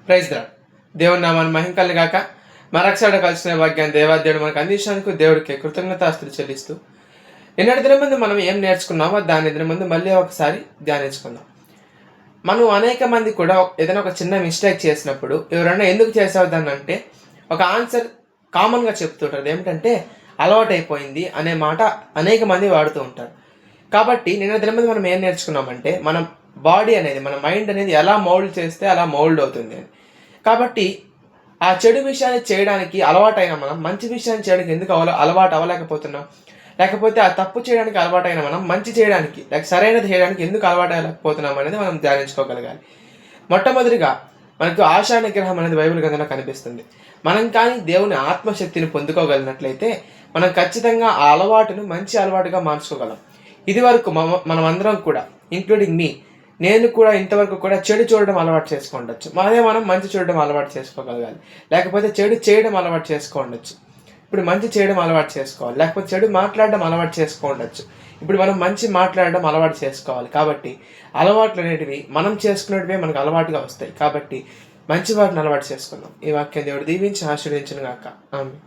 Praise the దేవుని నామాన్ని మహిమ గాక. మరొకసారి కలిసిన భాగ్యాన్ని దేవాదేవుడు మనకు అందించినందుకు దేవుడికి కృతజ్ఞతాస్తులు చెల్లిస్తూ నిన్నటి దినం ముందు మనం ఏం నేర్చుకున్నామో దాని దినం ముందు మళ్ళీ ఒకసారి ధ్యానించుకుందాం. మనం అనేక మంది కూడా ఏదైనా ఒక చిన్న మిస్టేక్ చేసినప్పుడు ఎవరైనా ఎందుకు చేసావు దాన్ని అంటే ఒక ఆన్సర్ కామన్గా చెప్తుంటారు. ఏమిటంటే అలవాటైపోయింది అనే మాట అనేక మంది వాడుతూ ఉంటారు. కాబట్టి నిన్న దినం ముందు మనం ఏం నేర్చుకున్నామంటే మన బాడీ అనేది, మన మైండ్ అనేది ఎలా మౌల్డ్ చేస్తే అలా మౌల్డ్ అవుతుంది అని. కాబట్టి ఆ చెడు విషయాన్ని చేయడానికి అలవాటైన మనం మంచి విషయాన్ని చేయడానికి ఎందుకు అలవాటు అవ్వలేకపోతున్నాం? లేకపోతే ఆ తప్పు చేయడానికి అలవాటైన మనం మంచి చేయడానికి లేక సరైనది చేయడానికి ఎందుకు అలవాటు అవ్వలేకపోతున్నాం అనేది మనం ధ్యానించుకోగలగాలి. మొట్టమొదటిగా మనకు ఆశా నిగ్రహం అనేది బైబిల్ గ్రంథంలో కనిపిస్తుంది. మనం కానీ దేవుని ఆత్మశక్తిని పొందుకోగలిగినట్లయితే మనం ఖచ్చితంగా ఆ అలవాటును మంచి అలవాటుగా మార్చుకోగలం. ఇది వరకు మనం అందరం కూడా, ఇంక్లూడింగ్ మీ, నేను కూడా ఇంతవరకు కూడా చెడు చూడడం అలవాటు చేసుకోండొచ్చు. మనం మంచి చూడడం అలవాటు చేసుకోగలగాలి. లేకపోతే చెడు చేయడం అలవాటు చేసుకోండొచ్చు. ఇప్పుడు మంచి చేయడం అలవాటు చేసుకోవాలి. లేకపోతే చెడు మాట్లాడడం అలవాటు చేసుకోండొచ్చు. ఇప్పుడు మనం మంచి మాట్లాడడం అలవాటు చేసుకోవాలి. కాబట్టి అలవాట్లు అనేటివి మనం చేసుకునేటివే మనకు అలవాటుగా వస్తాయి. కాబట్టి మంచి వాటిని అలవాటు చేసుకుందాం. ఈ వాక్యం దేవుడు దీవించి ఆశీర్వదించును గాక. ఆమేన్.